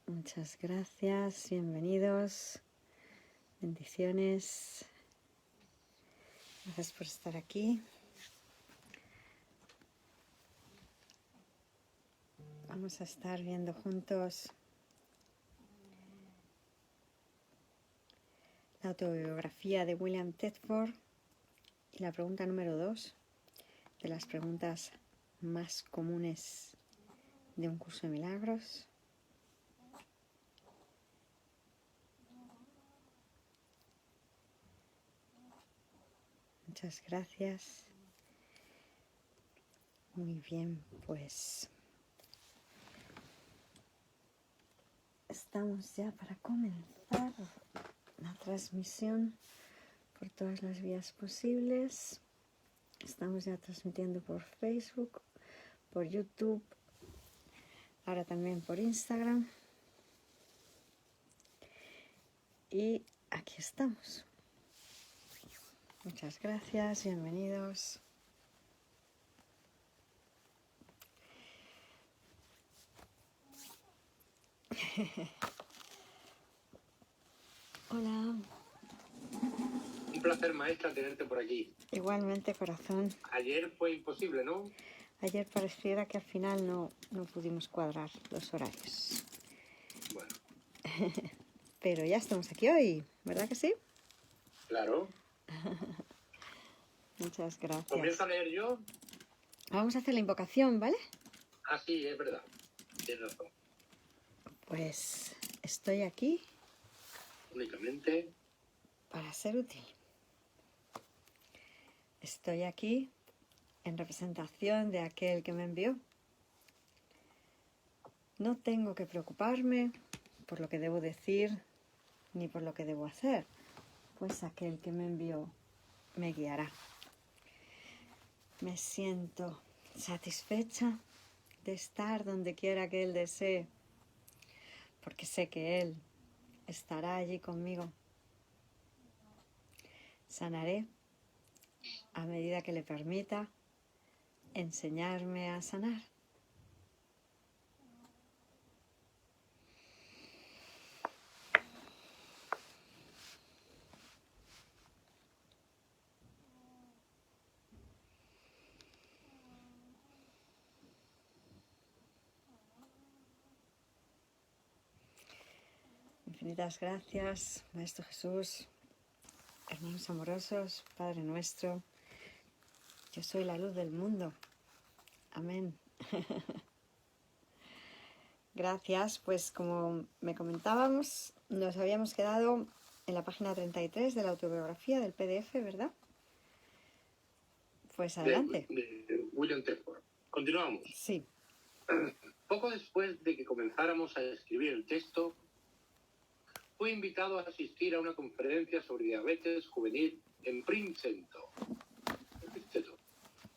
Muchas gracias, bienvenidos, bendiciones. Gracias por estar aquí. Vamos a estar viendo juntos la autobiografía de William Thetford y la pregunta número 2 de las preguntas más comunes de un curso de milagros. Muchas gracias. Muy bien, pues estamos ya para comenzar la transmisión por todas las vías posibles. Estamos ya transmitiendo por Facebook, por YouTube, ahora también por Instagram. Y aquí estamos. Muchas gracias, bienvenidos. Hola. Un placer, maestra, tenerte por aquí. Igualmente, corazón. Ayer fue imposible, ¿no? Ayer pareciera que al final no pudimos cuadrar los horarios. Bueno. Pero ya estamos aquí hoy, ¿verdad que sí? Claro. Muchas gracias. ¿Comienzo a leer yo? Vamos a hacer la invocación, ¿vale? Ah, sí, es verdad. Tienes razón. Pues estoy aquí Únicamente para ser útil. Estoy aquí en representación de aquel que me envió. No tengo que preocuparme por lo que debo decir ni por lo que debo hacer, pues aquel que me envió me guiará. Me siento satisfecha de estar donde quiera que Él desee, porque sé que Él estará allí conmigo. Sanaré a medida que le permita enseñarme a sanar. Infinitas gracias, Maestro Jesús, hermanos amorosos, Padre nuestro. Yo soy la luz del mundo. Amén. Gracias, pues como me comentábamos, nos habíamos quedado en la página 33 de la autobiografía del PDF, ¿verdad? Pues adelante. de William Thetford. Continuamos. Sí. Poco después de que comenzáramos a escribir el texto, fui invitado a asistir a una conferencia sobre diabetes juvenil en Princeton,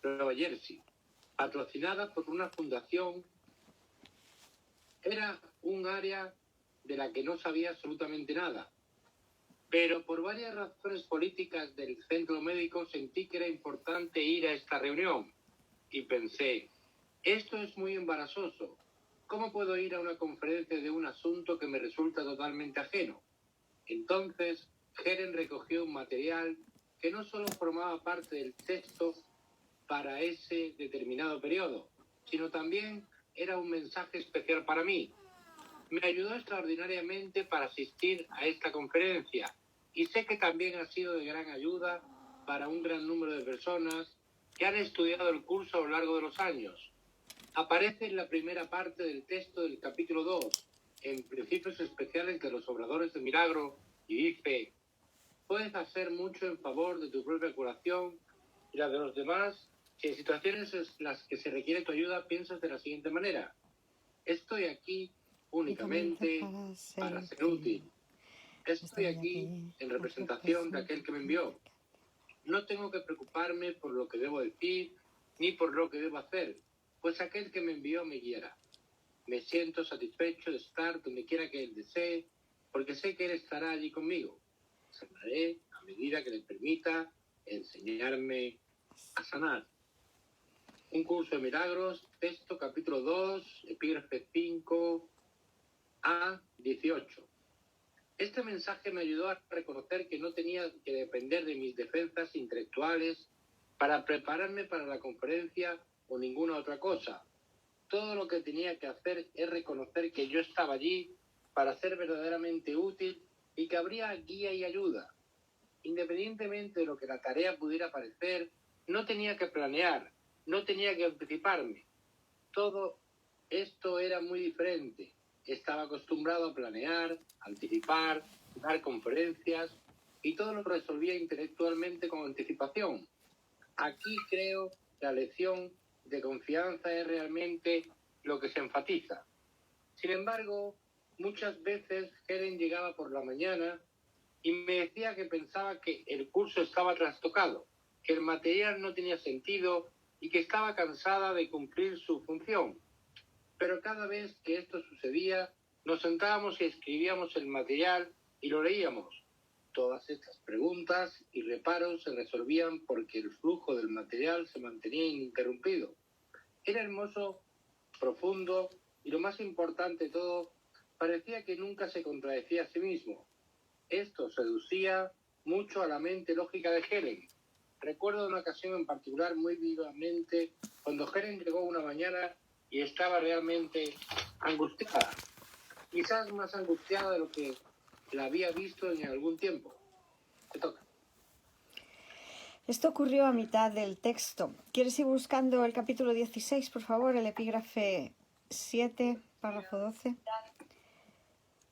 Nueva Jersey, patrocinada por una fundación. Era un área de la que no sabía absolutamente nada, pero por varias razones políticas del centro médico sentí que era importante ir a esta reunión y pensé, esto es muy embarazoso. ¿Cómo puedo ir a una conferencia de un asunto que me resulta totalmente ajeno? Entonces, Helen recogió un material que no solo formaba parte del texto para ese determinado periodo, sino también era un mensaje especial para mí. Me ayudó extraordinariamente para asistir a esta conferencia y sé que también ha sido de gran ayuda para un gran número de personas que han estudiado el curso a lo largo de los años. Aparece en la primera parte del texto del capítulo 2, en Principios Especiales de los Obradores de Milagro, y dice, puedes hacer mucho en favor de tu propia curación y la de los demás si en situaciones en las que se requiere tu ayuda piensas de la siguiente manera. Estoy aquí únicamente para ser útil. Estoy aquí en representación de aquel que me envió. No tengo que preocuparme por lo que debo decir ni por lo que debo hacer, pues aquel que me envió me guiará. Me siento satisfecho de estar donde quiera que Él desee, porque sé que Él estará allí conmigo. Sanaré a medida que le permita enseñarme a sanar. Un curso de milagros, texto capítulo 2, epígrafe 5, a 18. Este mensaje me ayudó a reconocer que no tenía que depender de mis defensas intelectuales para prepararme para la conferencia o ninguna otra cosa. Todo lo que tenía que hacer es reconocer que yo estaba allí para ser verdaderamente útil y que habría guía y ayuda. Independientemente de lo que la tarea pudiera parecer, no tenía que planear, no tenía que anticiparme. Todo esto era muy diferente. Estaba acostumbrado a planear, anticipar, dar conferencias y todo lo resolvía intelectualmente con anticipación. Aquí creo que la lección de confianza es realmente lo que se enfatiza. Sin embargo, muchas veces Helen llegaba por la mañana y me decía que pensaba que el curso estaba trastocado, que el material no tenía sentido y que estaba cansada de cumplir su función. Pero cada vez que esto sucedía, nos sentábamos y escribíamos el material y lo leíamos. Todas estas preguntas y reparos se resolvían porque el flujo del material se mantenía ininterrumpido. Era hermoso, profundo y lo más importante de todo, parecía que nunca se contradecía a sí mismo. Esto seducía mucho a la mente lógica de Helen. Recuerdo una ocasión en particular muy vivamente cuando Helen llegó una mañana y estaba realmente angustiada. Quizás más angustiada de lo que la había visto en algún tiempo. Te toca. Esto ocurrió a mitad del texto. ¿Quieres ir buscando el capítulo 16, por favor? El epígrafe 7, párrafo 12.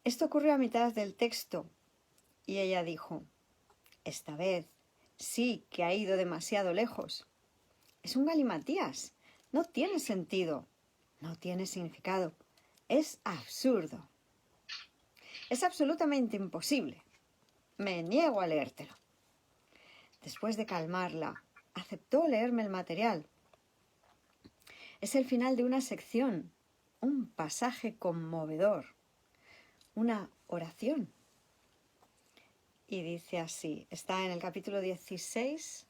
Esto ocurrió a mitad del texto y ella dijo: esta vez sí que ha ido demasiado lejos. Es un galimatías. No tiene sentido. No tiene significado. Es absurdo. Es absolutamente imposible. Me niego a leértelo. Después de calmarla, aceptó leerme el material. Es el final de una sección, un pasaje conmovedor, una oración. Y dice así, está en el capítulo 16.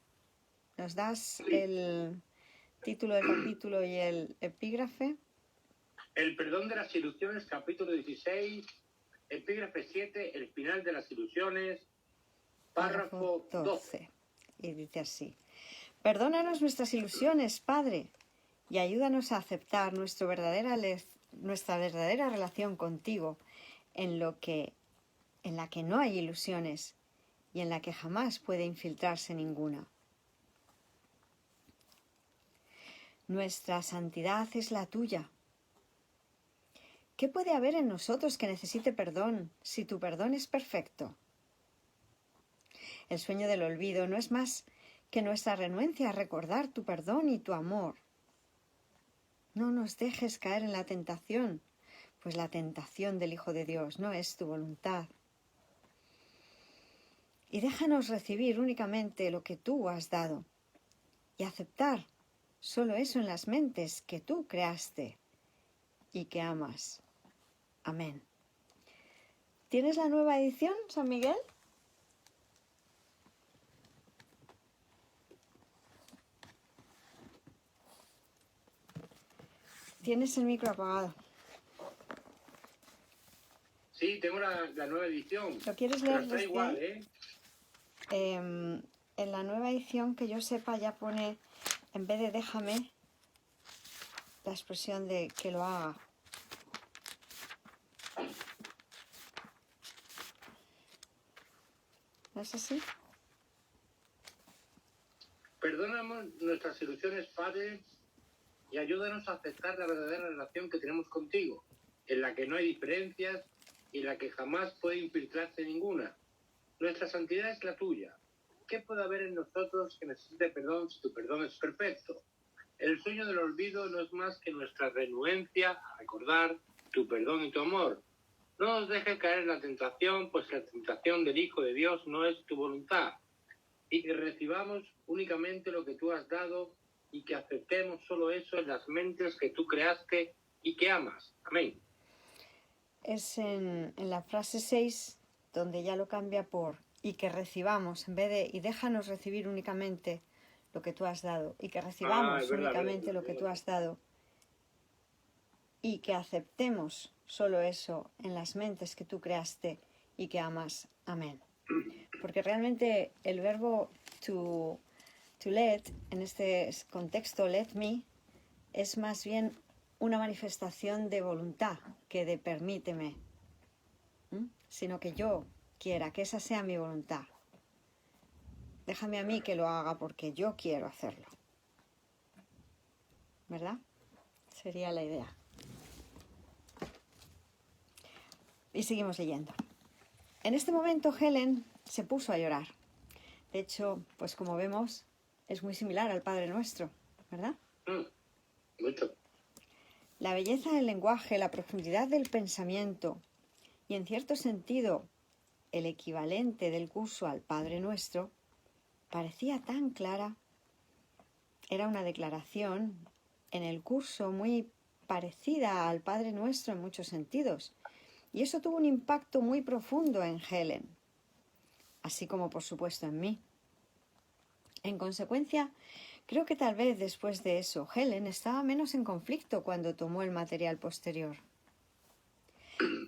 ¿Nos das el título del capítulo y el epígrafe? El perdón de las ilusiones, capítulo 16, epígrafe 7, el final de las ilusiones, párrafo 12. Y dice así: perdónanos nuestras ilusiones, Padre, y ayúdanos a aceptar nuestra verdadera relación contigo, en la que no hay ilusiones y en la que jamás puede infiltrarse ninguna. Nuestra santidad es la tuya. ¿Qué puede haber en nosotros que necesite perdón si tu perdón es perfecto? El sueño del olvido no es más que nuestra renuencia a recordar tu perdón y tu amor. No nos dejes caer en la tentación, pues la tentación del Hijo de Dios no es tu voluntad. Y déjanos recibir únicamente lo que tú has dado y aceptar solo eso en las mentes que tú creaste y que amas. Amén. ¿Tienes la nueva edición, San Miguel? Tienes el micro apagado. Sí, tengo la nueva edición. ¿Lo quieres Pero leer está desde igual, ahí? En la nueva edición, que yo sepa, ya pone, en vez de déjame, la expresión de que lo haga. ¿No es así? Perdónanos nuestras ilusiones, Padre, y ayúdanos a aceptar la verdadera relación que tenemos contigo, en la que no hay diferencias y en la que jamás puede infiltrarse ninguna. Nuestra santidad es la tuya. ¿Qué puede haber en nosotros que necesite perdón si tu perdón es perfecto? El sueño del olvido no es más que nuestra renuencia a recordar tu perdón y tu amor. No nos dejes caer en la tentación, pues la tentación del Hijo de Dios no es tu voluntad. Y que recibamos únicamente lo que tú has dado y que aceptemos solo eso en las mentes que tú creaste y que amas. Amén. Es en la frase 6 donde ya lo cambia por y que recibamos, en vez de y déjanos recibir únicamente lo que tú has dado, y que recibamos únicamente lo que tú has dado, y que aceptemos solo eso en las mentes que tú creaste y que amas. Amén. Porque realmente el verbo to let, en este contexto, let me, es más bien una manifestación de voluntad que de permíteme, sino que yo quiera, que esa sea mi voluntad. Déjame a mí que lo haga porque yo quiero hacerlo. ¿Verdad? Sería la idea. Y seguimos leyendo. En este momento Helen se puso a llorar. De hecho, pues como vemos, es muy similar al Padre Nuestro, ¿verdad? Mucho. La belleza del lenguaje, la profundidad del pensamiento y, en cierto sentido, el equivalente del curso al Padre Nuestro, parecía tan clara. Era una declaración en el curso muy parecida al Padre Nuestro en muchos sentidos, y eso tuvo un impacto muy profundo en Helen, así como por supuesto en mí. En consecuencia, creo que tal vez después de eso Helen estaba menos en conflicto cuando tomó el material posterior.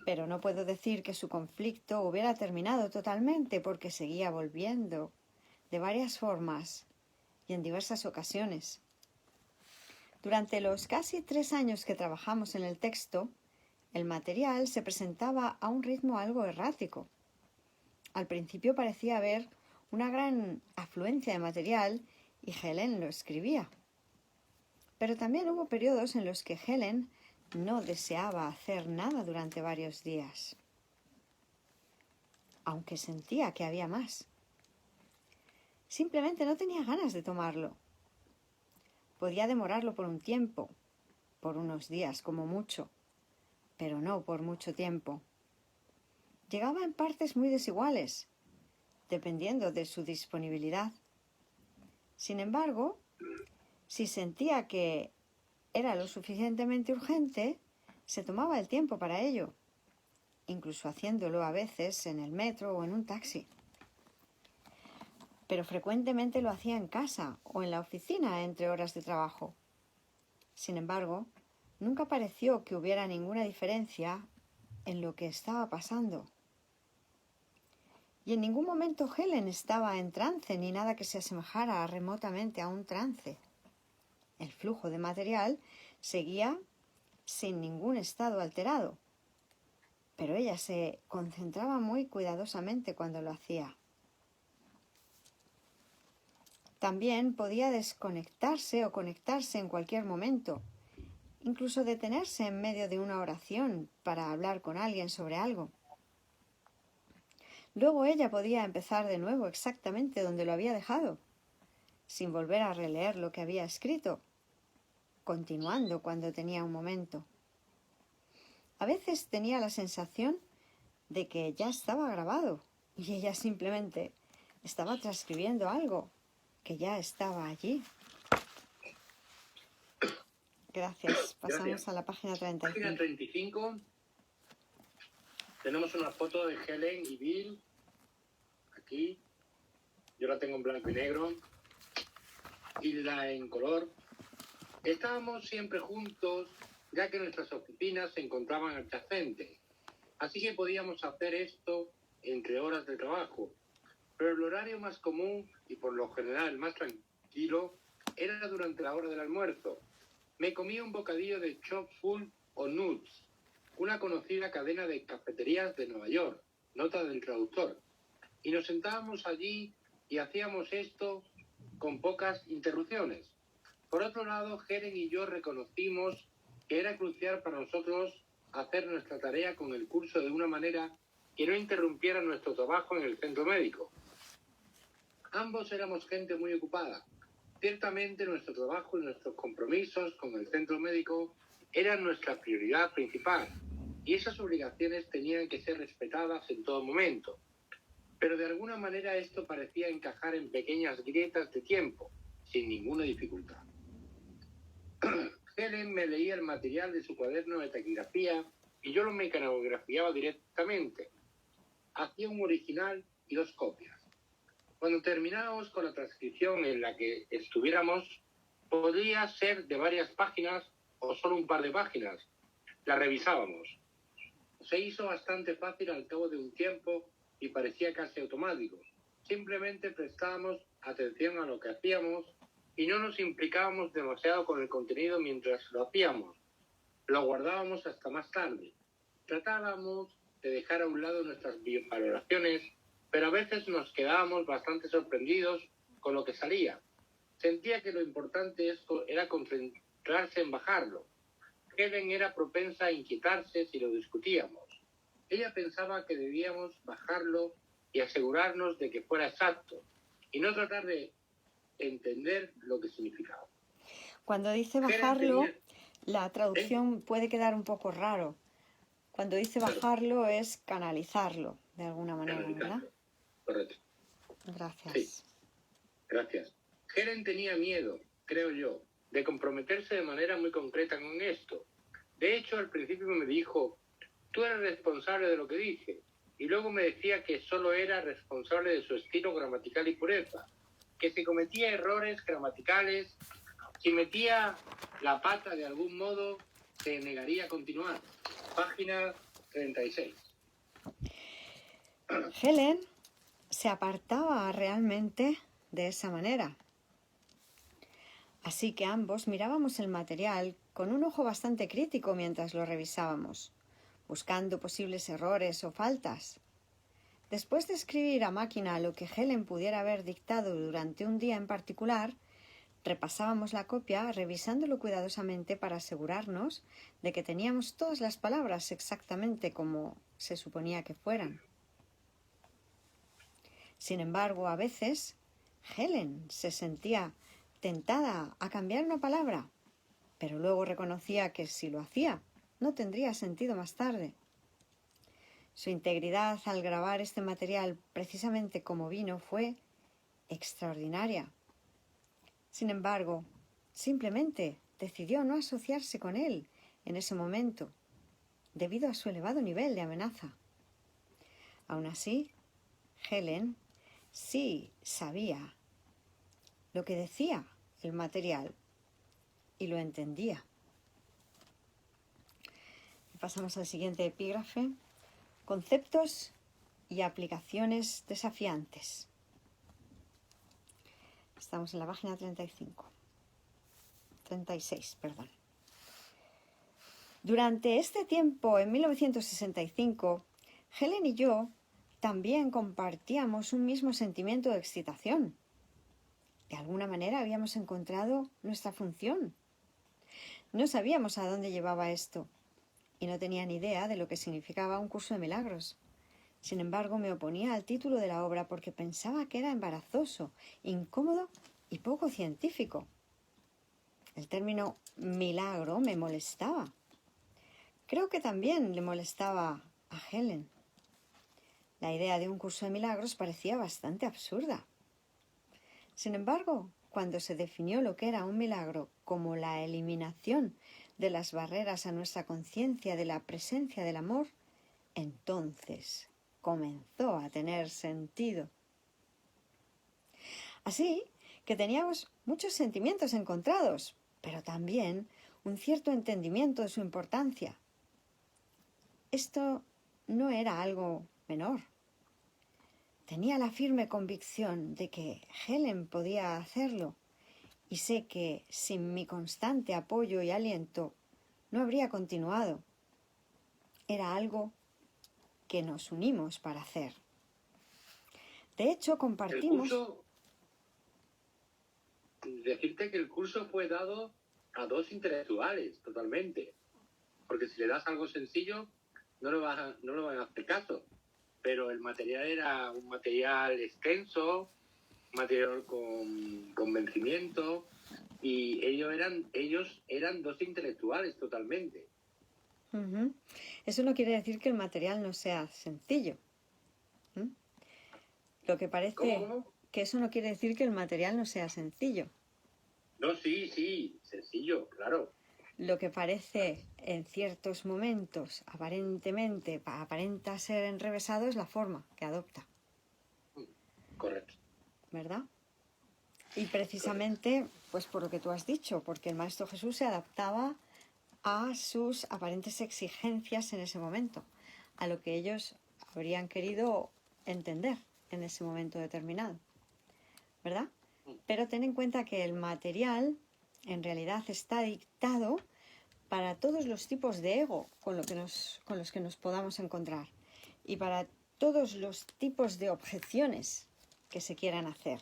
Pero no puedo decir que su conflicto hubiera terminado totalmente, porque seguía volviendo de varias formas y en diversas ocasiones. Durante los casi 3 años que trabajamos en el texto, el material se presentaba a un ritmo algo errático. Al principio parecía haber una gran afluencia de material y Helen lo escribía. Pero también hubo periodos en los que Helen no deseaba hacer nada durante varios días, aunque sentía que había más. Simplemente no tenía ganas de tomarlo. Podía demorarlo por un tiempo, por unos días como mucho, pero no por mucho tiempo. Llegaba en partes muy desiguales, dependiendo de su disponibilidad. Sin embargo, si sentía que era lo suficientemente urgente, se tomaba el tiempo para ello, incluso haciéndolo a veces en el metro o en un taxi. Pero frecuentemente lo hacía en casa o en la oficina entre horas de trabajo. Sin embargo, nunca pareció que hubiera ninguna diferencia en lo que estaba pasando. Y en ningún momento Helen estaba en trance ni nada que se asemejara remotamente a un trance. El flujo de material seguía sin ningún estado alterado, pero ella se concentraba muy cuidadosamente cuando lo hacía. También podía desconectarse o conectarse en cualquier momento, incluso detenerse en medio de una oración para hablar con alguien sobre algo. Luego ella podía empezar de nuevo exactamente donde lo había dejado, sin volver a releer lo que había escrito, continuando cuando tenía un momento. A veces tenía la sensación de que ya estaba grabado y ella simplemente estaba transcribiendo algo que ya estaba allí. Gracias. Pasamos Gracias. a la página 35. Página 35. Tenemos una foto de Helen y Bill. Aquí. Yo la tengo en blanco y negro. Hilda en color. Estábamos siempre juntos, ya que nuestras oficinas se encontraban adyacentes. Así que podíamos hacer esto entre horas de trabajo. Pero el horario más común, y por lo general más tranquilo, era durante la hora del almuerzo. Me comí un bocadillo de Chopped Full o Nuts, una conocida cadena de cafeterías de Nueva York, nota del traductor. Y nos sentábamos allí y hacíamos esto con pocas interrupciones. Por otro lado, Helen y yo reconocimos que era crucial para nosotros hacer nuestra tarea con el curso de una manera que no interrumpiera nuestro trabajo en el centro médico. Ambos éramos gente muy ocupada. Ciertamente nuestro trabajo y nuestros compromisos con el centro médico eran nuestra prioridad principal, y esas obligaciones tenían que ser respetadas en todo momento. Pero de alguna manera esto parecía encajar en pequeñas grietas de tiempo, sin ninguna dificultad. Helen me leía el material de su cuaderno de taquigrafía y yo lo mecanografiaba directamente. Hacía un original y 2 copias. Cuando terminábamos con la transcripción en la que estuviéramos, podría ser de varias páginas o solo un par de páginas. La revisábamos. Se hizo bastante fácil al cabo de un tiempo y parecía casi automático. Simplemente prestábamos atención a lo que hacíamos y no nos implicábamos demasiado con el contenido mientras lo hacíamos. Lo guardábamos hasta más tarde. Tratábamos de dejar a un lado nuestras valoraciones, pero a veces nos quedábamos bastante sorprendidos con lo que salía. Sentía que lo importante era concentrarse en bajarlo. Helen era propensa a inquietarse si lo discutíamos. Ella pensaba que debíamos bajarlo y asegurarnos de que fuera exacto, y no tratar de entender lo que significaba. Cuando dice bajarlo, la traducción puede quedar un poco raro. Cuando dice bajarlo es canalizarlo, de alguna manera, ¿verdad? Correcto. Gracias. Sí, gracias. Helen tenía miedo, creo yo, de comprometerse de manera muy concreta con esto. De hecho, al principio me dijo, tú eres responsable de lo que dije, y luego me decía que solo era responsable de su estilo gramatical y pureza, que si cometía errores gramaticales, si metía la pata de algún modo, se negaría a continuar. Página 36. Helen se apartaba realmente de esa manera. Así que ambos mirábamos el material con un ojo bastante crítico mientras lo revisábamos, buscando posibles errores o faltas. Después de escribir a máquina lo que Helen pudiera haber dictado durante un día en particular, repasábamos la copia revisándolo cuidadosamente para asegurarnos de que teníamos todas las palabras exactamente como se suponía que fueran. Sin embargo, a veces, Helen se sentía tentada a cambiar una palabra, pero luego reconocía que si lo hacía, no tendría sentido más tarde. Su integridad al grabar este material precisamente como vino fue extraordinaria. Sin embargo, simplemente decidió no asociarse con él en ese momento, debido a su elevado nivel de amenaza. Aún así, Helen sí sabía lo que decía el material y lo entendía. Pasamos al siguiente epígrafe. Conceptos y aplicaciones desafiantes. Estamos en la página 36. Durante este tiempo, en 1965, Helen y yo también compartíamos un mismo sentimiento de excitación. De alguna manera habíamos encontrado nuestra función. No sabíamos a dónde llevaba esto y no tenía ni idea de lo que significaba un curso de milagros. Sin embargo, me oponía al título de la obra porque pensaba que era embarazoso, incómodo y poco científico. El término milagro me molestaba. Creo que también le molestaba a Helen. La idea de un curso de milagros parecía bastante absurda. Sin embargo, cuando se definió lo que era un milagro como la eliminación de las barreras a nuestra conciencia de la presencia del amor, entonces comenzó a tener sentido. Así que teníamos muchos sentimientos encontrados, pero también un cierto entendimiento de su importancia. Esto no era algo menor. Tenía la firme convicción de que Helen podía hacerlo y sé que sin mi constante apoyo y aliento no habría continuado. Era algo que nos unimos para hacer. De hecho, compartimos... Decirte que el curso fue dado a dos intelectuales, totalmente. Porque si le das algo sencillo, no lo van a hacer caso. Pero el material era un material extenso, material con convencimiento, y ellos eran dos intelectuales totalmente. Uh-huh. Eso no quiere decir que el material no sea sencillo. Lo que parece... ¿Cómo? Que eso no quiere decir que el material no sea sencillo. No, sí, sencillo, claro. Lo que parece en ciertos momentos aparenta ser enrevesado es la forma que adopta. Correcto. ¿Verdad? Y precisamente, pues por lo que tú has dicho, porque el Maestro Jesús se adaptaba a sus aparentes exigencias en ese momento. a lo que ellos habrían querido entender en ese momento determinado, ¿verdad? Pero ten en cuenta que el material en realidad está dictado para todos los tipos de ego con los que nos podamos encontrar y para todos los tipos de objeciones que se quieran hacer.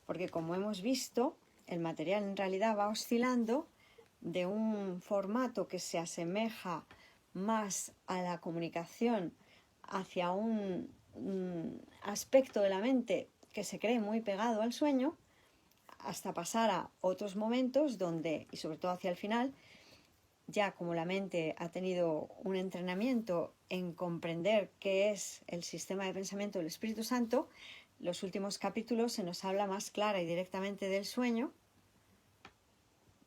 Porque como hemos visto, el material en realidad va oscilando de un formato que se asemeja más a la comunicación hacia un aspecto de la mente que se cree muy pegado al sueño, hasta pasar a otros momentos donde, y sobre todo hacia el final, ya como la mente ha tenido un entrenamiento en comprender qué es el sistema de pensamiento del Espíritu Santo, los últimos capítulos se nos habla más clara y directamente del sueño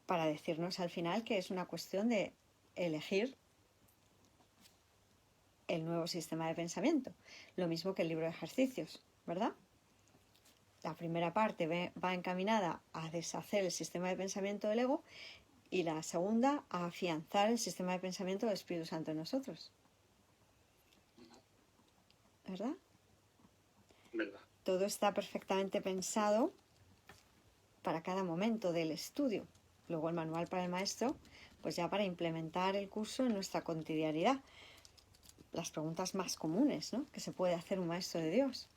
para decirnos al final que es una cuestión de elegir el nuevo sistema de pensamiento. Lo mismo que el libro de ejercicios, ¿verdad? La primera parte va encaminada a deshacer el sistema de pensamiento del ego y la segunda a afianzar el sistema de pensamiento del Espíritu Santo en nosotros. ¿Verdad? ¿Verdad? Todo está perfectamente pensado para cada momento del estudio. Luego el manual para el maestro, pues ya para implementar el curso en nuestra cotidianidad. Las preguntas más comunes, ¿no?, que se puede hacer un maestro de Dios.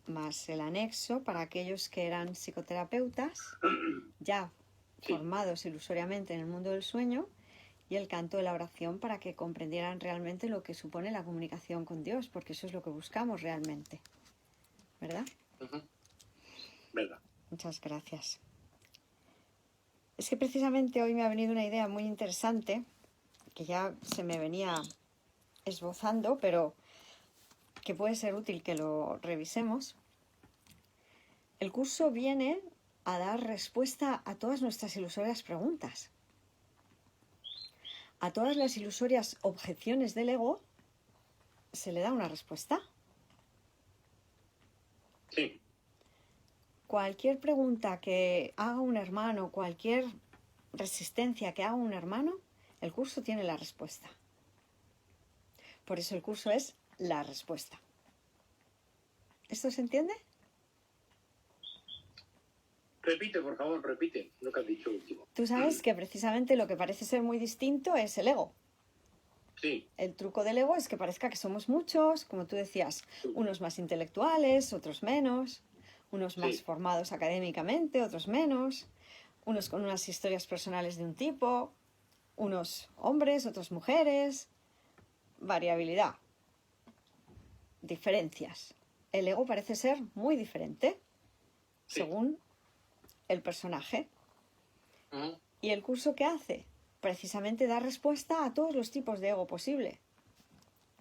Más el anexo para aquellos que eran psicoterapeutas, ya formados ilusoriamente en el mundo del sueño, y el canto de la oración para que comprendieran realmente lo que supone la comunicación con Dios, porque eso es lo que buscamos realmente. ¿Verdad? ¿Verdad? Muchas gracias. Es que precisamente hoy me ha venido una idea muy interesante, que ya se me venía esbozando, pero que puede ser útil que lo revisemos. El curso viene a dar respuesta a todas nuestras ilusorias preguntas. A todas las ilusorias objeciones del ego se le da una respuesta. Sí. Cualquier pregunta que haga un hermano, cualquier resistencia que haga un hermano, el curso tiene la respuesta. Por eso el curso es la respuesta. ¿Esto se entiende? Repite, por favor, repite lo que has dicho último. Tú sabes que precisamente lo que parece ser muy distinto es el ego. Sí. El truco del ego es que parezca que somos muchos, como tú decías, unos más intelectuales, otros menos, unos más formados académicamente, otros menos, unos con unas historias personales de un tipo, unos hombres, otros mujeres, variabilidad, diferencias. El ego parece ser muy diferente según el personaje. ¿Y el curso qué hace? Precisamente da respuesta a todos los tipos de ego posible,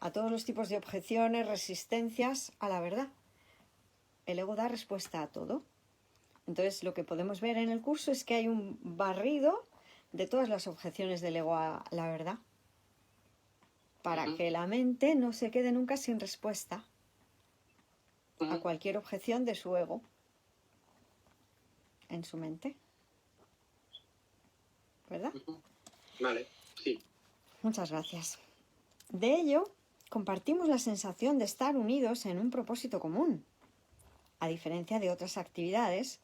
a todos los tipos de objeciones, resistencias a la verdad. El ego da respuesta a todo. Entonces, lo que podemos ver en el curso es que hay un barrido de todas las objeciones del ego a la verdad, para que la mente no se quede nunca sin respuesta a cualquier objeción de su ego en su mente. ¿Verdad? Vale, sí. Muchas gracias. De ello, compartimos la sensación de estar unidos en un propósito común, a diferencia de otras actividades,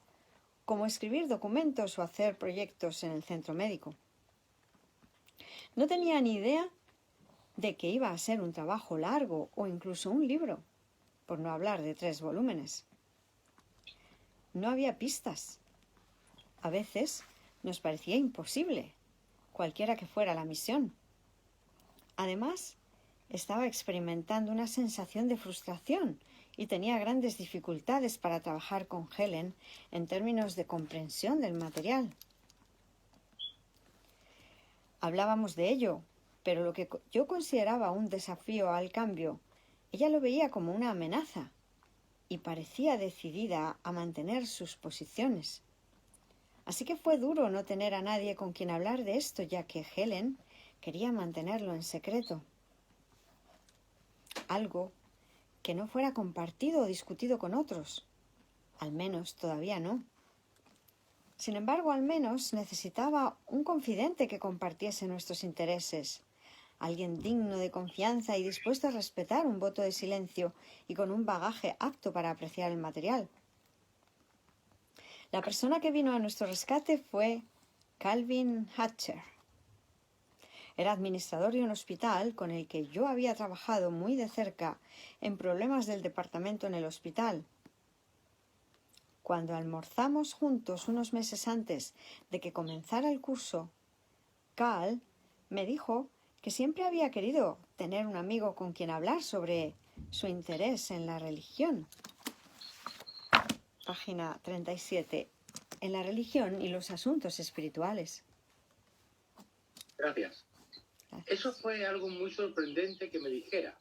como escribir documentos o hacer proyectos en el centro médico. No tenía ni idea de que iba a ser un trabajo largo o incluso un libro, por no hablar de 3 volúmenes. No había pistas. A veces nos parecía imposible, cualquiera que fuera la misión. Además, estaba experimentando una sensación de frustración y tenía grandes dificultades para trabajar con Helen en términos de comprensión del material. Hablábamos de ello, pero lo que yo consideraba un desafío al cambio, ella lo veía como una amenaza y parecía decidida a mantener sus posiciones. Así que fue duro no tener a nadie con quien hablar de esto, ya que Helen quería mantenerlo en secreto. Algo que no fuera compartido o discutido con otros. Al menos todavía no. Sin embargo, al menos necesitaba un confidente que compartiese nuestros intereses, alguien digno de confianza y dispuesto a respetar un voto de silencio y con un bagaje apto para apreciar el material. La persona que vino a nuestro rescate fue Calvin Hatcher. Era administrador de un hospital con el que yo había trabajado muy de cerca en problemas del departamento en el hospital. Cuando almorzamos juntos unos meses antes de que comenzara el curso, Cal me dijo que siempre había querido tener un amigo con quien hablar sobre su interés en la religión. Página 37. En la religión y los asuntos espirituales. Gracias. Eso fue algo muy sorprendente que me dijera.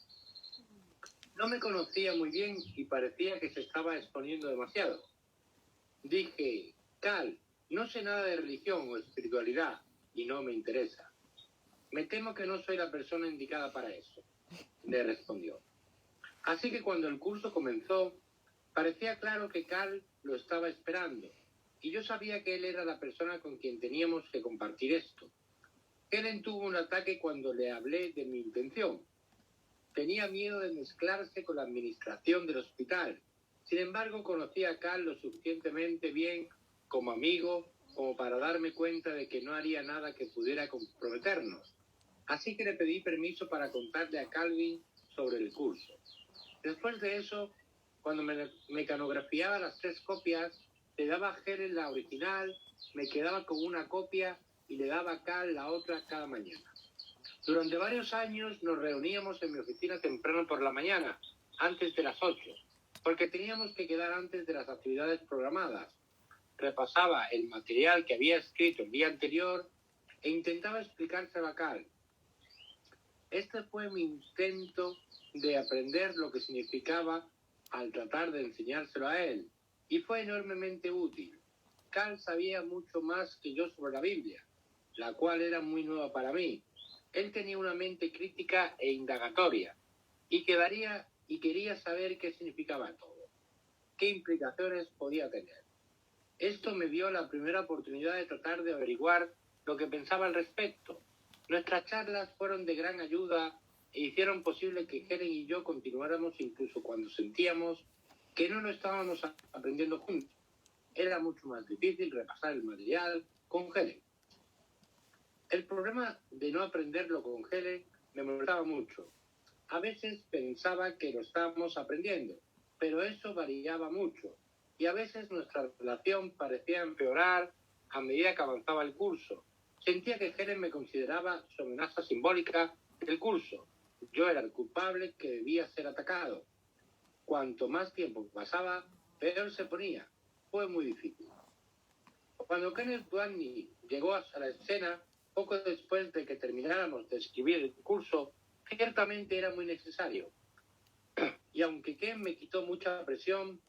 No me conocía muy bien y parecía que se estaba exponiendo demasiado. Dije, Cal, no sé nada de religión o espiritualidad y no me interesa. Me temo que no soy la persona indicada para eso, le respondió. Así que cuando el curso comenzó, parecía claro que Cal lo estaba esperando y yo sabía que él era la persona con quien teníamos que compartir esto. Helen tuvo un ataque cuando le hablé de mi intención. Tenía miedo de mezclarse con la administración del hospital. Sin embargo, conocía a Cal lo suficientemente bien como amigo como para darme cuenta de que no haría nada que pudiera comprometernos. Así que le pedí permiso para contarle a Calvin sobre el curso. Después de eso, cuando me mecanografiaba las 3 copias, le daba a Helen la original, me quedaba con una copia y le daba a Cal la otra cada mañana. Durante varios años nos reuníamos en mi oficina temprano por la mañana, antes de las 8, porque teníamos que quedar antes de las actividades programadas. Repasaba el material que había escrito el día anterior e intentaba explicárselo a Cal. Este fue mi intento de aprender lo que significaba al tratar de enseñárselo a él, y fue enormemente útil. Cal sabía mucho más que yo sobre la Biblia, la cual era muy nueva para mí. Él tenía una mente crítica e indagatoria, y quería saber qué significaba todo, qué implicaciones podía tener. Esto me dio la primera oportunidad de tratar de averiguar lo que pensaba al respecto. Nuestras charlas fueron de gran ayuda e hicieron posible que Helen y yo continuáramos incluso cuando sentíamos que no lo estábamos aprendiendo juntos. Era mucho más difícil repasar el material con Helen. El problema de no aprenderlo con Helen me molestaba mucho. A veces pensaba que lo estábamos aprendiendo, pero eso variaba mucho. Y a veces nuestra relación parecía empeorar a medida que avanzaba el curso. Sentía que Helen me consideraba su amenaza simbólica del curso. Yo era el culpable que debía ser atacado. Cuanto más tiempo pasaba, peor se ponía. Fue muy difícil. Cuando Kenneth Dwayne llegó a la escena, poco después de que termináramos de escribir el curso, ciertamente era muy necesario. Y aunque Ken me quitó mucha presión,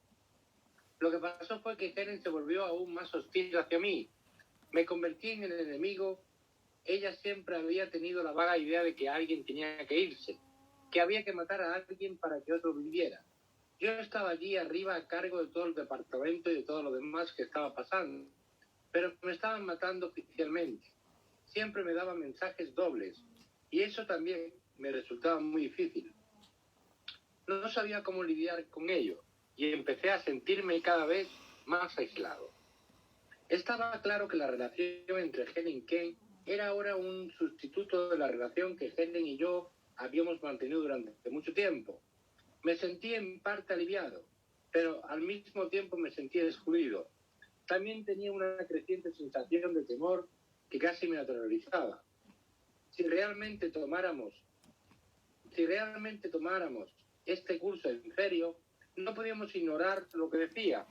lo que pasó fue que Helen se volvió aún más hostil hacia mí. Me convertí en el enemigo. Ella siempre había tenido la vaga idea de que alguien tenía que irse, que había que matar a alguien para que otro viviera. Yo estaba allí arriba a cargo de todo el departamento y de todo lo demás que estaba pasando, pero me estaban matando oficialmente. Siempre me daban mensajes dobles, y eso también me resultaba muy difícil. No sabía cómo lidiar con ello, y empecé a sentirme cada vez más aislado. Estaba claro que la relación entre Helen y Ken era ahora un sustituto de la relación que Helen y yo habíamos mantenido durante mucho tiempo. Me sentí en parte aliviado, pero al mismo tiempo me sentía excluido. También tenía una creciente sensación de temor que casi me aterrorizaba. Si realmente tomáramos este curso en serio, no podíamos ignorar lo que decía.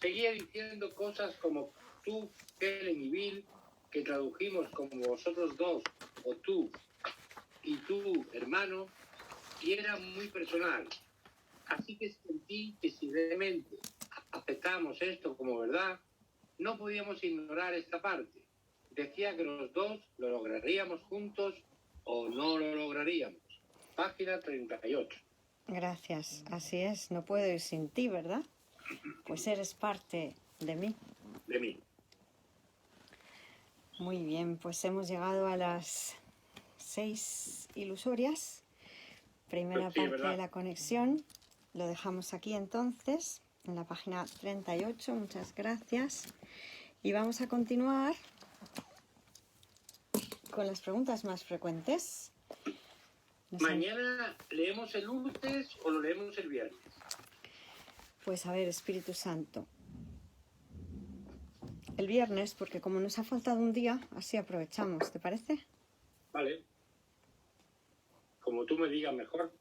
Seguía diciendo cosas como tú, Helen y Bill, que tradujimos como vosotros dos, o tú y tú, hermano, y era muy personal. Así que sentí que si realmente aceptamos esto como verdad, no podíamos ignorar esta parte. Decía que los dos lo lograríamos juntos o no lo lograríamos. Página 38. Gracias. Así es, no puedo ir sin ti, ¿verdad? Pues eres parte de mí. De mí. Muy bien, pues hemos llegado a las 6 ilusorias. Primera Sí, parte ¿verdad? de la conexión. Lo dejamos aquí entonces, en la página 38. Muchas gracias. Y vamos a continuar con las preguntas más frecuentes. ¿Mañana leemos el lunes o lo leemos el viernes? Pues a ver, Espíritu Santo. El viernes, porque como nos ha faltado un día, así aprovechamos, ¿te parece? Vale. Como tú me digas mejor.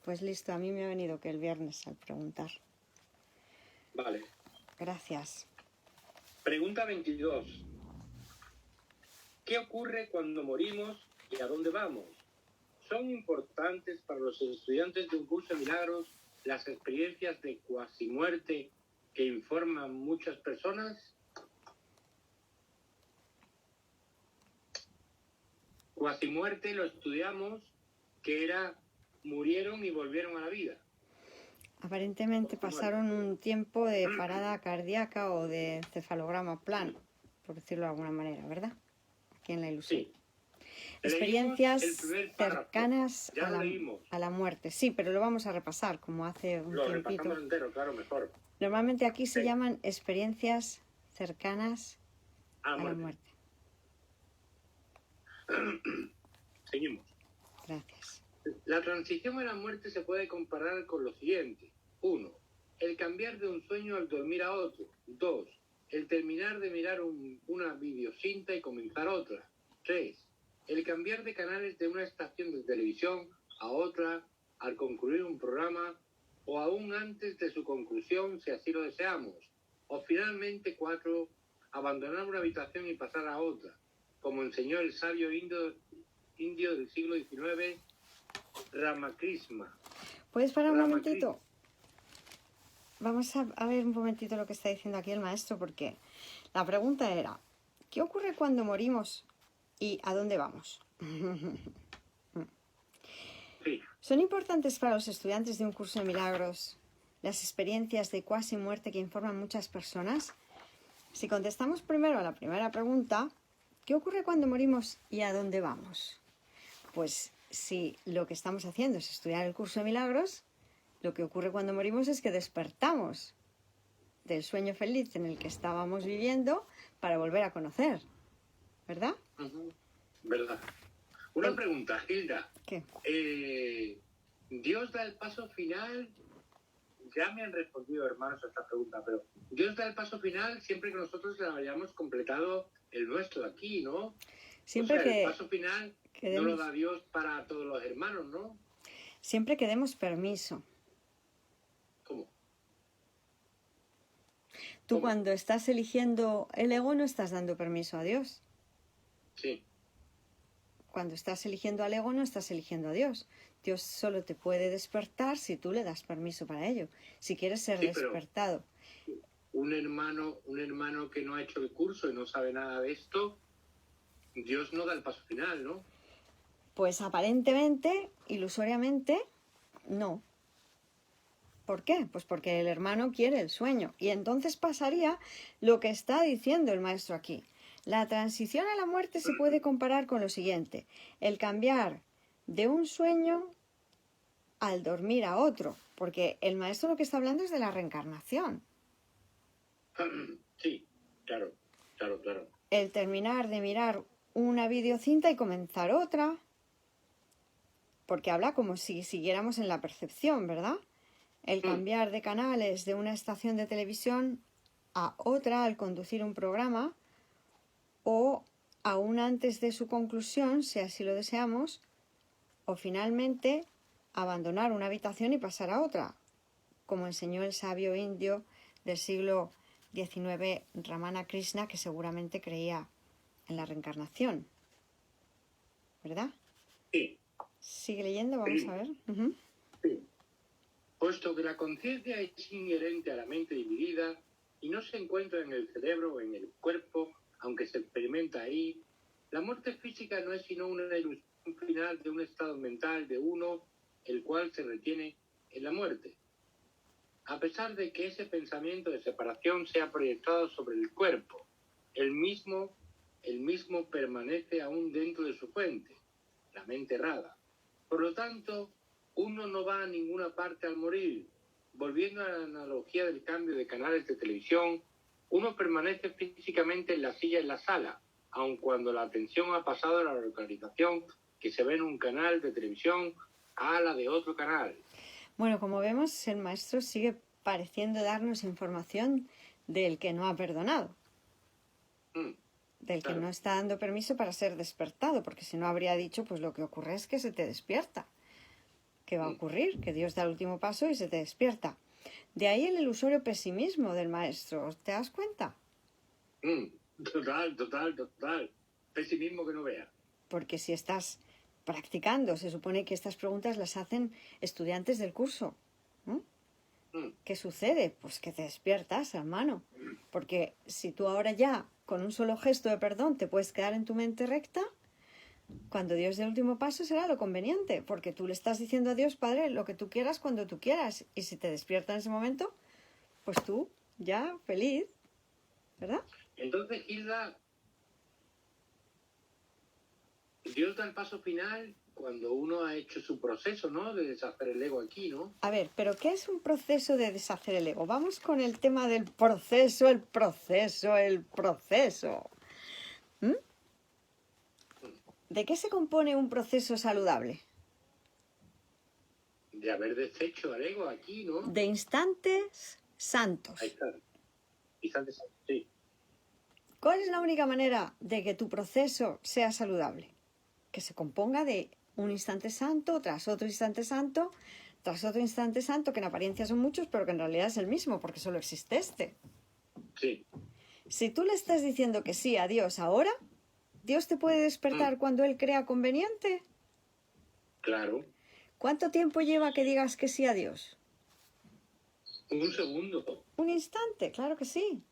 Pues listo, a mí me ha venido que el viernes al preguntar. Vale. Gracias. Pregunta 22. ¿Qué ocurre cuando morimos y a dónde vamos? ¿Son importantes para los estudiantes de un curso de milagros las experiencias de cuasimuerte que informan muchas personas? Cuasimuerte lo estudiamos, que era murieron y volvieron a la vida. Aparentemente pasaron un tiempo de parada cardíaca o de encefalograma plano, por decirlo de alguna manera, ¿verdad? Aquí en la ilusión. Sí. Experiencias Leímos el primer párrafo. cercanas Ya lo leímos. a la muerte. Sí, pero lo vamos a repasar como hace un Lo tiempito. repasamos entero, claro, mejor. Normalmente aquí se Sí. llaman experiencias cercanas a la muerte. Seguimos. Gracias. La transición a la muerte se puede comparar con lo siguiente. 1. El cambiar de un sueño al dormir a otro. 2. El terminar de mirar una videocinta y comenzar otra. 3. El cambiar de canales de una estación de televisión a otra al concluir un programa o aún antes de su conclusión si así lo deseamos. O finalmente 4. Abandonar una habitación y pasar a otra, como enseñó el sabio indio del siglo XIX, Ramakrishna. ¿Puedes parar un momentito? Vamos a ver un momentito lo que está diciendo aquí el maestro, porque la pregunta era, ¿qué ocurre cuando morimos y a dónde vamos? Sí. ¿Son importantes para los estudiantes de un curso de milagros las experiencias de cuasi muerte que informan muchas personas? Si contestamos primero a la primera pregunta, ¿qué ocurre cuando morimos y a dónde vamos? Pues si lo que estamos haciendo es estudiar el curso de milagros, lo que ocurre cuando morimos es que despertamos del sueño feliz en el que estábamos viviendo para volver a conocer, ¿verdad? ¿Verdad? Una pregunta, Hilda. ¿Qué? ¿Dios da el paso final? Ya me han respondido, hermanos, a esta pregunta, pero Dios da el paso final siempre que nosotros hayamos completado el nuestro aquí, ¿no? Siempre o sea, que el paso final no lo da Dios para todos los hermanos, ¿no? Siempre que demos permiso. ¿Cómo? Tú ¿Cómo? cuando estás eligiendo el ego no estás dando permiso a Dios. Sí. Cuando estás eligiendo al ego no estás eligiendo a Dios. Dios solo te puede despertar si tú le das permiso para ello. Si quieres ser despertado. Un hermano que no ha hecho el curso y no sabe nada de esto, Dios no da el paso final, ¿no? Pues aparentemente, ilusoriamente, no. ¿Por qué? Pues porque el hermano quiere el sueño. Y entonces pasaría lo que está diciendo el maestro aquí. La transición a la muerte se puede comparar con lo siguiente. El cambiar de un sueño al dormir a otro. Porque el maestro lo que está hablando es de la reencarnación. Sí, claro. El terminar de mirar una videocinta y comenzar otra. Porque habla como si siguiéramos en la percepción, ¿verdad? El cambiar de canales de una estación de televisión a otra al conducir un programa o aún antes de su conclusión, si así lo deseamos, o finalmente abandonar una habitación y pasar a otra, como enseñó el sabio indio del siglo XIX, Ramana Krishna, que seguramente creía en la reencarnación. ¿Verdad? Sí. Sigue leyendo, vamos a ver. Sí. Puesto que la conciencia es inherente a la mente dividida y no se encuentra en el cerebro o en el cuerpo, aunque se experimenta ahí, la muerte física no es sino una ilusión final de un estado mental de uno, el cual se retiene en la muerte. A pesar de que ese pensamiento de separación sea proyectado sobre el cuerpo, el mismo permanece aún dentro de su fuente, la mente errada. Por lo tanto, uno no va a ninguna parte al morir. Volviendo a la analogía del cambio de canales de televisión, uno permanece físicamente en la silla en la sala, aun cuando la atención ha pasado de la localización que se ve en un canal de televisión a la de otro canal. Bueno, como vemos, el maestro sigue pareciendo darnos información del que no ha perdonado, del que Claro. no está dando permiso para ser despertado, porque si no habría dicho, pues lo que ocurre es que se te despierta. ¿Qué va a ocurrir? Que Dios da el último paso y se te despierta. De ahí el ilusorio pesimismo del maestro, ¿te das cuenta? Total. Pesimismo que no vea. Porque si estás practicando, se supone que estas preguntas las hacen estudiantes del curso, ¿no? ¿Qué sucede? Pues que te despiertas, hermano. Porque si tú ahora ya, con un solo gesto de perdón, te puedes quedar en tu mente recta, cuando Dios dé el último paso será lo conveniente, porque tú le estás diciendo a Dios, Padre, lo que tú quieras cuando tú quieras. Y si te despierta en ese momento, pues tú ya feliz, ¿verdad? Entonces, Hilda, Dios da el paso final cuando uno ha hecho su proceso, ¿no? De deshacer el ego aquí, ¿no? A ver, ¿pero qué es un proceso de deshacer el ego? Vamos con el tema del proceso. ¿De qué se compone un proceso saludable? De haber deshecho al ego aquí, ¿no? De instantes santos. Ahí está. Instantes, sí. ¿Cuál es la única manera de que tu proceso sea saludable? Que se componga de un instante santo, tras otro instante santo, tras otro instante santo, que en apariencia son muchos, pero que en realidad es el mismo, porque solo existe este. Sí. Si tú le estás diciendo que sí a Dios ahora, ¿Dios te puede despertar cuando Él crea conveniente? Claro. ¿Cuánto tiempo lleva que digas que sí a Dios? Un segundo. Un instante, claro que sí.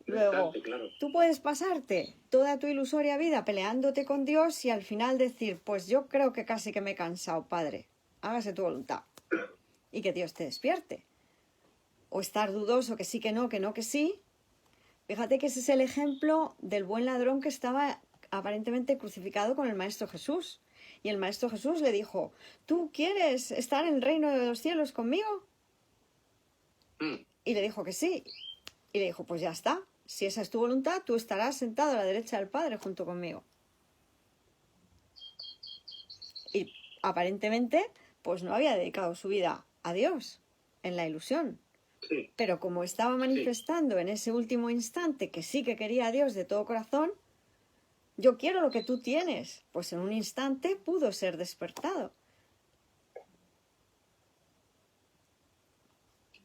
Un Luego, instante, claro. tú puedes pasarte toda tu ilusoria vida peleándote con Dios y al final decir, pues yo creo que casi que me he cansado, Padre. Hágase tu voluntad. Y que Dios te despierte. O estar dudoso, que sí, que no, que sí. Fíjate que ese es el ejemplo del buen ladrón que estaba aparentemente crucificado con el Maestro Jesús. Y el Maestro Jesús le dijo, ¿tú quieres estar en el reino de los cielos conmigo? Y le dijo que sí. Y le dijo, pues ya está. Si esa es tu voluntad, tú estarás sentado a la derecha del Padre junto conmigo. Y aparentemente, pues no había dedicado su vida a Dios en la ilusión. Sí. Pero como estaba manifestando en ese último instante que sí que quería a Dios de todo corazón, yo quiero lo que tú tienes. Pues en un instante pudo ser despertado.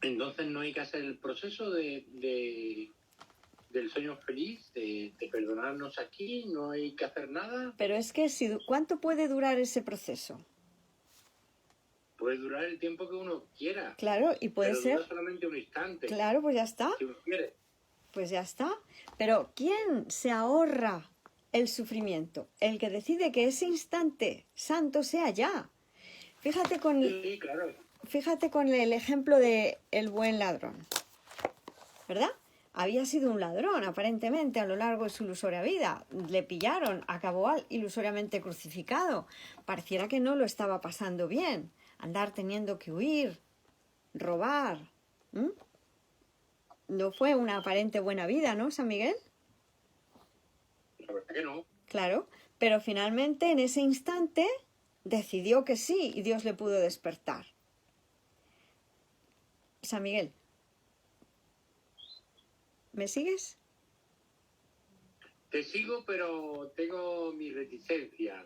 Entonces no hay que hacer el proceso del sueño feliz, de perdonarnos aquí, no hay que hacer nada. Pero es que, ¿cuánto puede durar ese proceso? Puede durar el tiempo que uno quiera. Claro, y puede pero ser... dura solamente un instante. Claro, pues ya está. Si uno quiere. Pues ya está. Pero ¿quién se ahorra el sufrimiento? El que decide que ese instante santo sea ya. Fíjate con, Sí, claro. fíjate con el ejemplo de el buen ladrón. ¿Verdad? Había sido un ladrón, aparentemente, a lo largo de su ilusoria vida. Le pillaron, acabó ilusoriamente crucificado. Pareciera que no lo estaba pasando bien. Andar teniendo que huir, robar. No fue una aparente buena vida, ¿no, San Miguel? La verdad que no. Claro, pero finalmente en ese instante decidió que sí y Dios le pudo despertar. San Miguel, ¿me sigues? Te sigo, pero tengo mis reticencias.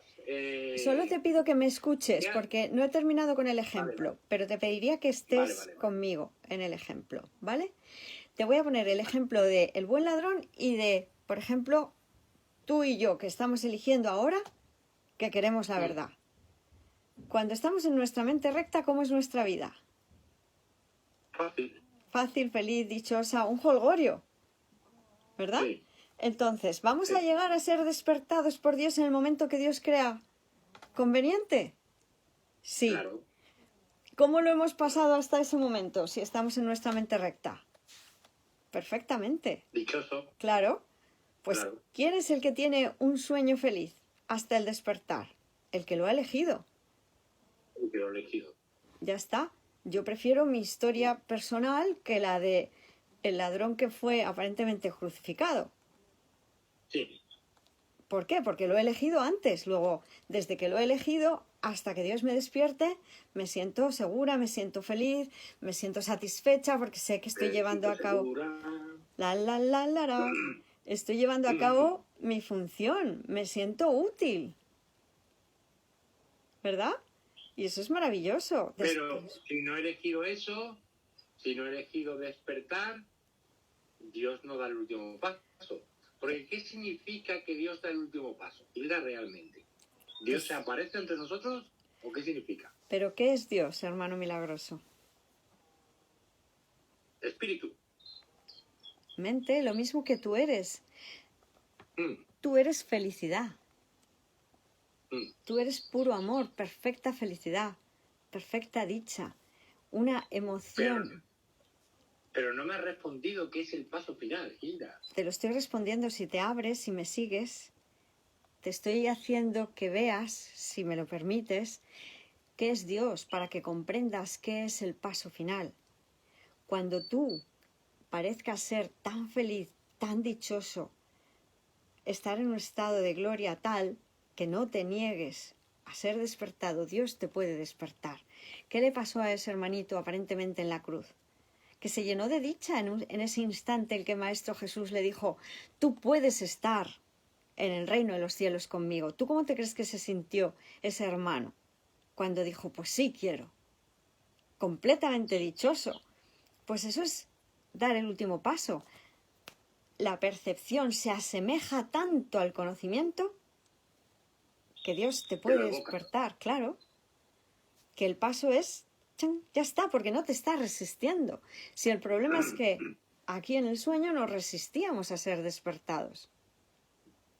Solo te pido que me escuches ya. porque no he terminado con el ejemplo, Vale. pero te pediría que estés Vale. conmigo en el ejemplo, ¿vale? Te voy a poner el ejemplo de el buen ladrón y de, por ejemplo, tú y yo que estamos eligiendo ahora que queremos la verdad. Cuando estamos en nuestra mente recta, ¿cómo es nuestra vida? Fácil. Fácil, feliz, dichosa, un jolgorio, ¿verdad? Sí. Entonces, ¿vamos a llegar a ser despertados por Dios en el momento que Dios crea conveniente? Sí. Claro. ¿Cómo lo hemos pasado hasta ese momento si estamos en nuestra mente recta? Perfectamente. Dichoso. Claro. Pues, Claro. ¿quién es el que tiene un sueño feliz hasta el despertar? El que lo ha elegido. ya está. Yo prefiero mi historia personal que la de el ladrón que fue aparentemente crucificado. Sí. ¿Por qué? Porque lo he elegido antes. Luego, desde que lo he elegido hasta que Dios me despierte, me siento segura, me siento feliz, me siento satisfecha porque sé que estoy llevando a cabo... Estoy llevando a cabo mi función, me siento útil. ¿Verdad? Y eso es maravilloso. Pero si no he elegido eso, si no he elegido despertar, Dios no da el último paso. Porque ¿qué significa que Dios da el último paso? ¿Vida realmente? ¿Dios se aparece entre nosotros o qué significa? ¿Pero qué es Dios, hermano milagroso? Espíritu. Mente, lo mismo que tú eres. Mm, Tú eres felicidad. mm. Tú eres puro amor, perfecta felicidad, perfecta dicha, una emoción. Pero no me has respondido qué es el paso final, Hilda. Te lo estoy respondiendo si te abres, si me sigues. Te estoy haciendo que veas, si me lo permites, qué es Dios para que comprendas qué es el paso final. Cuando tú parezcas ser tan feliz, tan dichoso, estar en un estado de gloria tal que no te niegues a ser despertado, Dios te puede despertar. ¿Qué le pasó a ese hermanito aparentemente en la cruz? Que se llenó de dicha en ese instante en que Maestro Jesús le dijo, tú puedes estar en el reino de los cielos conmigo. ¿Tú cómo te crees que se sintió ese hermano cuando dijo, pues sí quiero? Completamente dichoso. Pues eso es dar el último paso. La percepción se asemeja tanto al conocimiento que Dios te puede despertar, claro. Que el paso es, ¡chan!, ya está, porque no te está resistiendo. Si el problema es que aquí en el sueño nos resistíamos a ser despertados.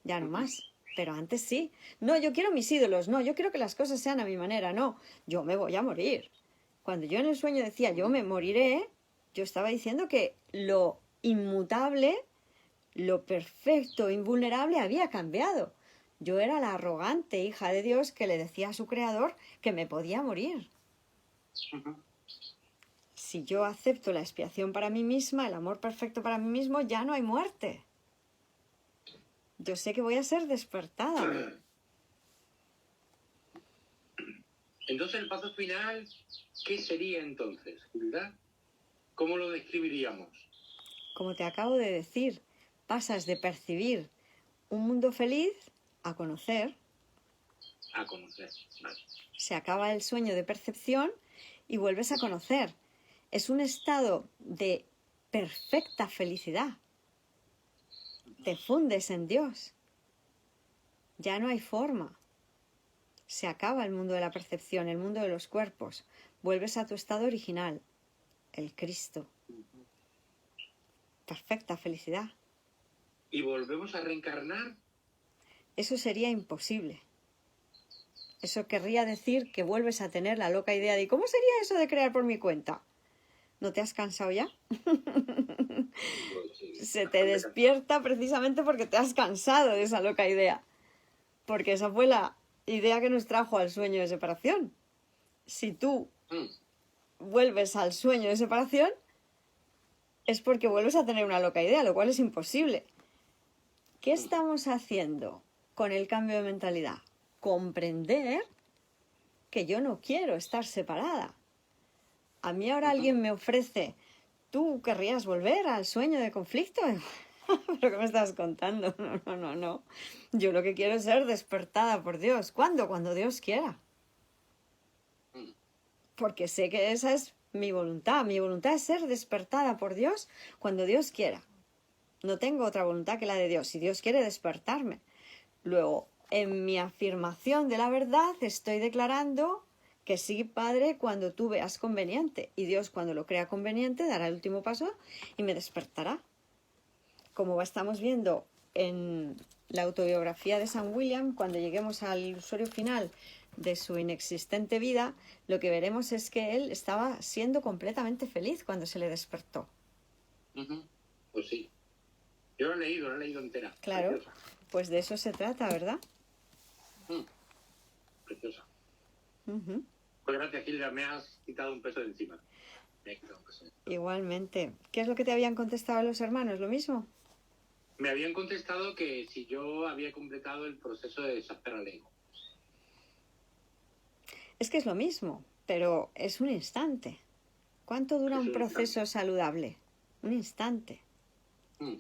Ya no más, pero antes sí. No, yo quiero mis ídolos, no, yo quiero que las cosas sean a mi manera, no, yo me voy a morir. Cuando yo en el sueño decía yo me moriré, yo estaba diciendo que lo inmutable, lo perfecto, invulnerable había cambiado. Yo era la arrogante hija de Dios que le decía a su creador que me podía morir. Si yo acepto la expiación para mí misma, el amor perfecto para mí mismo, ya no hay muerte. Yo sé que voy a ser despertada. Entonces, el paso final, ¿qué sería entonces, Hilda? ¿Cómo lo describiríamos? Como te acabo de decir, pasas de percibir un mundo feliz a conocer. A conocer, vale. Se acaba el sueño de percepción y vuelves a conocer. Es un estado de perfecta felicidad. Te fundes en Dios. Ya no hay forma. Se acaba el mundo de la percepción, el mundo de los cuerpos. Vuelves a tu estado original, el Cristo. Perfecta felicidad. ¿Y volvemos a reencarnar? Eso sería imposible. Eso querría decir que vuelves a tener la loca idea de ¿cómo sería eso de crear por mi cuenta? ¿No te has cansado ya? Se te despierta precisamente porque te has cansado de esa loca idea. Porque esa fue la idea que nos trajo al sueño de separación. Si tú vuelves al sueño de separación, es porque vuelves a tener una loca idea, lo cual es imposible. ¿Qué estamos haciendo con el cambio de mentalidad? Comprender que yo no quiero estar separada. A mí ahora alguien me ofrece, ¿tú querrías volver al sueño de conflicto? ¿Pero qué me estás contando? No. Yo lo que quiero es ser despertada por Dios. ¿Cuándo? Cuando Dios quiera. Porque sé que esa es mi voluntad. Mi voluntad es ser despertada por Dios cuando Dios quiera. No tengo otra voluntad que la de Dios. Si Dios quiere despertarme. Luego, en mi afirmación de la verdad estoy declarando que sí, Padre, cuando tú veas conveniente. Y Dios, cuando lo crea conveniente, dará el último paso y me despertará. Como estamos viendo en la autobiografía de San William, cuando lleguemos al usuario final de su inexistente vida, lo que veremos es que él estaba siendo completamente feliz cuando se le despertó. Pues sí. Yo lo he leído entera. Claro, Preciosa. pues de eso se trata, ¿verdad? Preciosa. Pues gracias, Gilda, me has quitado un peso de encima. Me he quitado un peso de encima. Igualmente. ¿Qué es lo que te habían contestado los hermanos? ¿Lo mismo? Me habían contestado que si yo había completado el proceso de deshacer al ego. Es que es lo mismo, pero es un instante. ¿Cuánto dura Es un un proceso saludable? Un instante. Mm,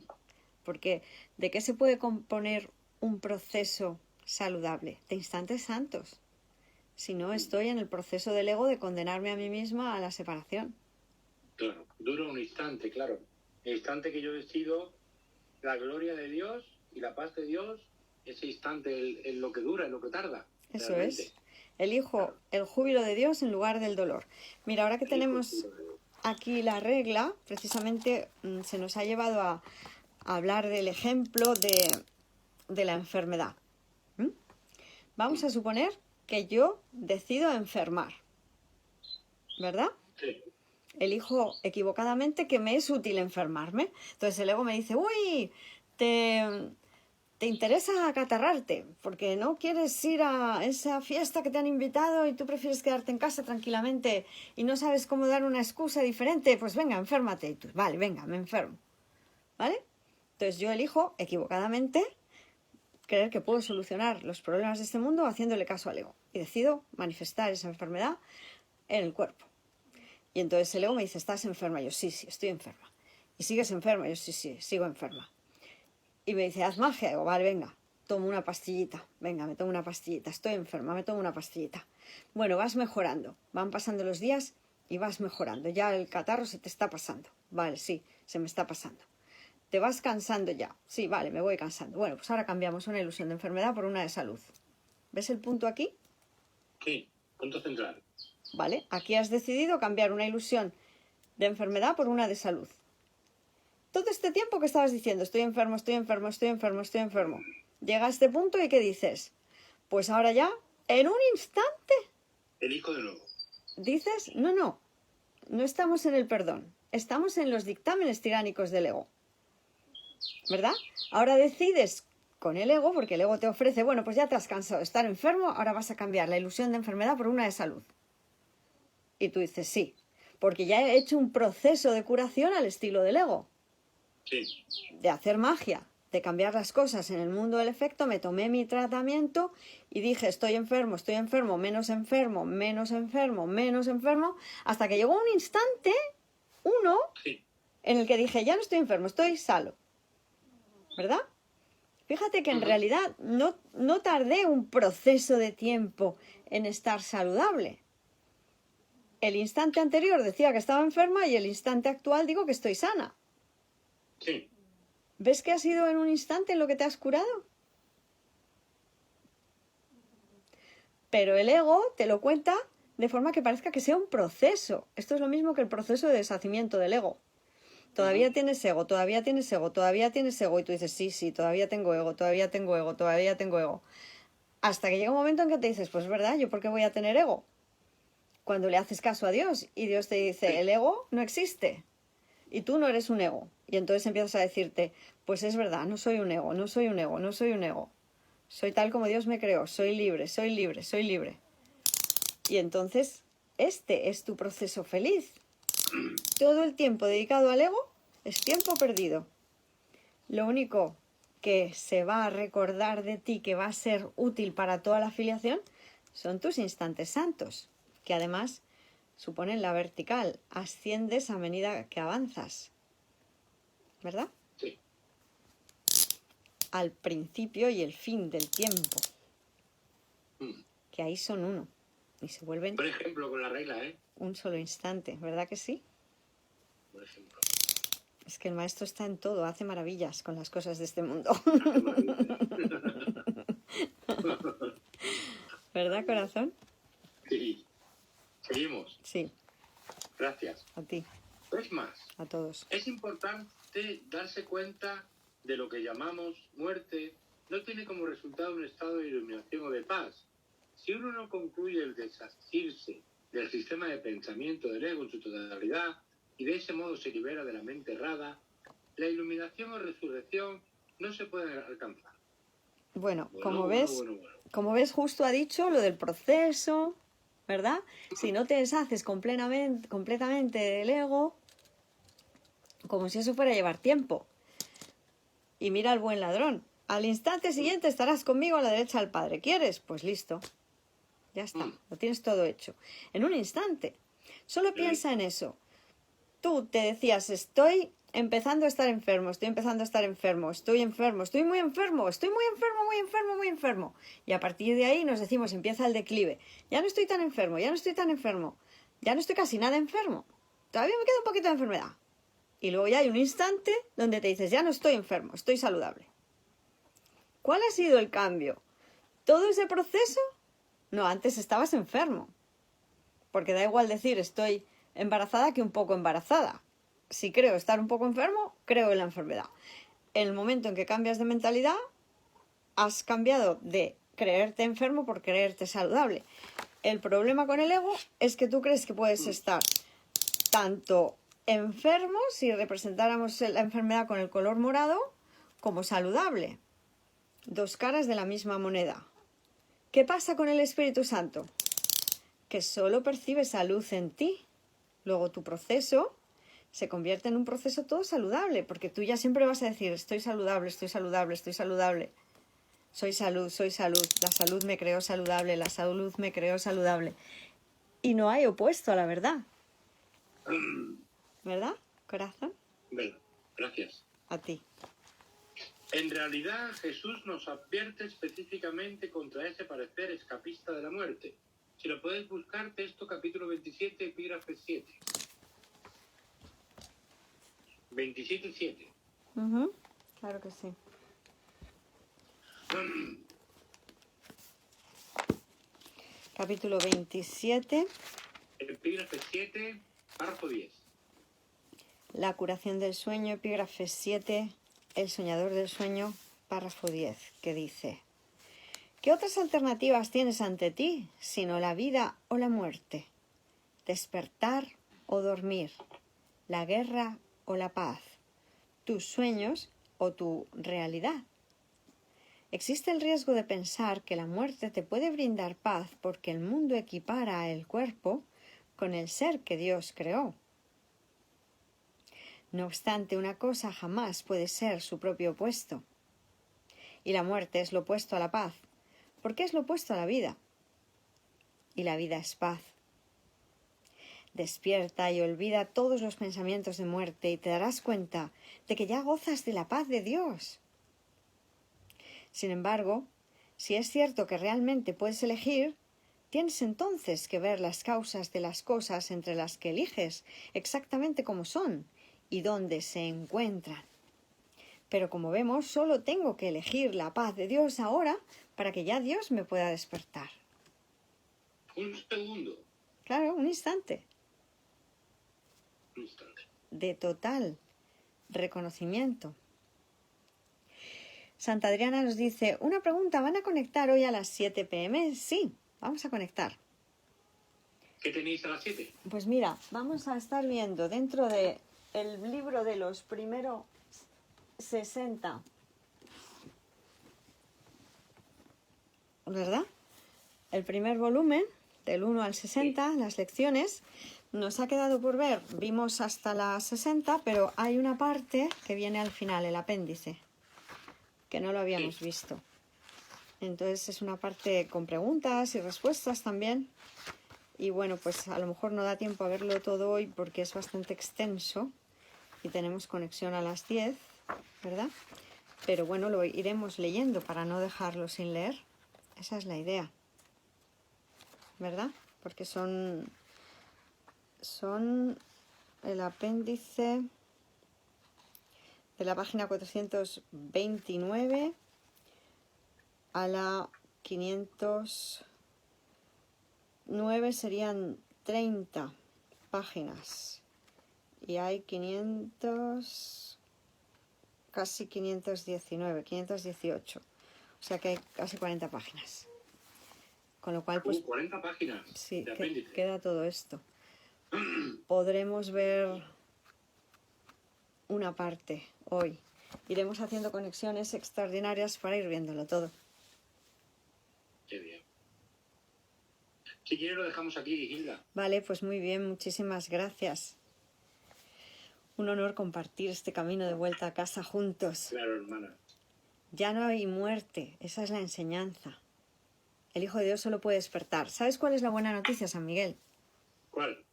Porque ¿de qué se puede componer un proceso saludable? De instantes santos. Si no, estoy en el proceso del ego de condenarme a mí misma a la separación. claro, dura un instante, claro. El instante que yo decido la gloria de Dios y la paz de Dios, ese instante es lo que dura, es lo que tarda. Eso Realmente. es. Elijo el júbilo de Dios en lugar del dolor. Mira, ahora que tenemos aquí la regla, precisamente se nos ha llevado a hablar del ejemplo de la enfermedad. ¿Mm? Vamos a suponer que yo decido enfermar, ¿verdad? Sí. Elijo equivocadamente que me es útil enfermarme. Entonces el ego me dice, uy, te interesa acatarrarte porque no quieres ir a esa fiesta que te han invitado y tú prefieres quedarte en casa tranquilamente y no sabes cómo dar una excusa diferente, pues venga, enférmate. Y tú, vale, venga, me enfermo. ¿Vale? Entonces yo elijo equivocadamente creer que puedo solucionar los problemas de este mundo haciéndole caso al ego y decido manifestar esa enfermedad en el cuerpo. Y entonces el ego me dice, ¿estás enferma? Yo, sí, sí, estoy enferma. ¿Y sigues enferma? Yo, sí, sí, sigo enferma. Y me dice, haz magia. Digo, vale, venga, tomo una pastillita. Venga, me tomo una pastillita. Estoy enferma, me tomo una pastillita. Bueno, vas mejorando. Van pasando los días y vas mejorando. Ya el catarro se te está pasando. Vale, sí, se me está pasando. ¿Te vas cansando ya? Sí, vale, me voy cansando. Bueno, pues ahora cambiamos una ilusión de enfermedad por una de salud. ¿Ves el punto aquí? Sí, punto central. Vale, aquí has decidido cambiar una ilusión de enfermedad por una de salud. Todo este tiempo que estabas diciendo, estoy enfermo, estoy enfermo, estoy enfermo, estoy enfermo. Llega a este punto y ¿qué dices? Pues ahora ya, en un instante, Elijo de nuevo. dices, no estamos en el perdón, estamos en los dictámenes tiránicos del ego. ¿Verdad? Ahora decides con el ego, porque el ego te ofrece, bueno, pues ya te has cansado de estar enfermo, ahora vas a cambiar la ilusión de enfermedad por una de salud. Y tú dices, sí, porque ya he hecho un proceso de curación al estilo del ego. Sí. De hacer magia, de cambiar las cosas en el mundo del efecto, me tomé mi tratamiento y dije, estoy enfermo, menos enfermo, menos enfermo, menos enfermo, hasta que llegó un instante, Sí. en el que dije, ya no estoy enfermo, estoy sano. ¿Verdad? Fíjate que en realidad no tardé un proceso de tiempo en estar saludable. El instante anterior decía que estaba enferma y el instante actual digo que estoy sana. Sí. ¿Ves que ha sido en un instante en lo que te has curado? Pero el ego te lo cuenta de forma que parezca que sea un proceso. Esto es lo mismo que el proceso de deshacimiento del ego. Todavía tienes ego, todavía tienes ego, todavía tienes ego. Y tú dices, sí, sí, todavía tengo ego, todavía tengo ego, todavía tengo ego. Hasta que llega un momento en que te dices, pues es verdad, ¿yo por qué voy a tener ego? Cuando le haces caso a Dios y Dios te dice, el ego no existe y tú no eres un ego. Y entonces empiezas a decirte, pues es verdad, no soy un ego, no soy un ego, no soy un ego. Soy tal como Dios me creó, soy libre, soy libre, soy libre. Y entonces este es tu proceso feliz. Todo el tiempo dedicado al ego es tiempo perdido. Lo único que se va a recordar de ti, que va a ser útil para toda la afiliación, son tus instantes santos, que además suponen la vertical. Asciendes a medida que avanzas, ¿verdad? Sí. Al principio y el fin del tiempo, que ahí son uno, y se vuelven Por ejemplo, con la regla, ¿eh? un solo instante, ¿verdad que sí? Por ejemplo. Es que el maestro está en todo, hace maravillas con las cosas de este mundo. Hace maravillas. ¿Verdad, corazón? Sí. Seguimos. Sí, Gracias. a ti, Es más, a todos. es importante darse cuenta de lo que llamamos muerte no tiene como resultado un estado de iluminación o de paz. Si uno no concluye el desasirse del sistema de pensamiento del ego en su totalidad y de ese modo se libera de la mente errada, la iluminación o resurrección no se puede alcanzar. Bueno, Bueno, como bueno, ves, bueno, bueno. como ves, justo ha dicho lo del proceso, ¿verdad? Si no te deshaces completamente del ego, como si eso fuera a llevar tiempo. Y mira al buen ladrón. Al instante siguiente estarás conmigo a la derecha del Padre. ¿Quieres? Pues listo. Ya está. Lo tienes todo hecho. En un instante. Solo piensa en eso. Tú te decías, estoy empezando a estar enfermo, estoy empezando a estar enfermo, estoy enfermo, estoy muy enfermo, estoy muy enfermo, muy enfermo, muy enfermo. Y a partir de ahí nos decimos, empieza el declive. Ya no estoy tan enfermo, ya no estoy tan enfermo, ya no estoy casi nada enfermo. Todavía me queda un poquito de enfermedad. Y luego ya hay un instante donde te dices, ya no estoy enfermo, estoy saludable. ¿Cuál ha sido el cambio? ¿Todo ese proceso? No, antes estabas enfermo. Porque da igual decir estoy embarazada que un poco embarazada. Si creo estar un poco enfermo, creo en la enfermedad. En el momento en que cambias de mentalidad, has cambiado de creerte enfermo por creerte saludable. El problema con el ego es que tú crees que puedes estar tanto enfermo, si representáramos la enfermedad con el color morado, como saludable. Dos caras de la misma moneda. ¿Qué pasa con el Espíritu Santo? Que solo percibe esa luz en ti. Luego tu proceso se convierte en un proceso todo saludable, porque tú ya siempre vas a decir, estoy saludable, estoy saludable, estoy saludable. Soy salud, soy salud. La salud me creó saludable, la salud me creó saludable. Y no hay opuesto a la verdad. ¿Verdad, corazón? Bueno, gracias. A ti. En realidad, Jesús nos advierte específicamente contra ese parecer escapista de la muerte. Si lo puedes buscar, texto capítulo 27, epígrafe 7. 27:7. Claro que sí. Capítulo 27. Epígrafe 7, párrafo 10. La curación del sueño, epígrafe 7. El soñador del sueño, párrafo 10, que dice: ¿qué otras alternativas tienes ante ti, sino la vida o la muerte? Despertar o dormir, la guerra o la paz, tus sueños o tu realidad. Existe el riesgo de pensar que la muerte te puede brindar paz porque el mundo equipara el cuerpo con el ser que Dios creó. No obstante, una cosa jamás puede ser su propio opuesto. Y la muerte es lo opuesto a la paz, porque es lo opuesto a la vida. Y la vida es paz. Despierta y olvida todos los pensamientos de muerte y te darás cuenta de que ya gozas de la paz de Dios. Sin embargo, si es cierto que realmente puedes elegir, tienes entonces que ver las causas de las cosas entre las que eliges exactamente como son y dónde se encuentran. Pero como vemos, solo tengo que elegir la paz de Dios ahora para que ya Dios me pueda despertar. Un segundo. Claro, un instante. Un instante. De total reconocimiento. Santa Adriana nos dice, una pregunta, ¿van a conectar hoy a las 7 p.m? Sí, vamos a conectar. ¿Qué tenéis a las 7? Pues mira, vamos a estar viendo dentro de el libro de los primeros 60, ¿verdad? El primer volumen, del 1 al 60, sí. Las lecciones, nos ha quedado por ver, vimos hasta las 60, pero hay una parte que viene al final, el apéndice, que no lo habíamos visto. Entonces es una parte con preguntas y respuestas también. Y bueno, pues a lo mejor no da tiempo a verlo todo hoy porque es bastante extenso y tenemos conexión a las 10, ¿verdad? Pero bueno, lo iremos leyendo para no dejarlo sin leer. Esa es la idea, ¿verdad? Porque son el apéndice de la página 429 a la 509 serían 30 páginas y hay 500, casi 519, 518, o sea que hay casi 40 páginas. Con lo cual, pues 40 páginas. Sí, de apéndice. Queda todo esto. Podremos ver una parte hoy. Iremos haciendo conexiones extraordinarias para ir viéndolo todo. Qué bien. Si quieres lo dejamos aquí, Hilda. Vale, pues muy bien, muchísimas gracias. Un honor compartir este camino de vuelta a casa juntos. Claro, hermana. Ya no hay muerte, esa es la enseñanza. El Hijo de Dios solo puede despertar. ¿Sabes cuál es la buena noticia, San Miguel? ¿Cuál?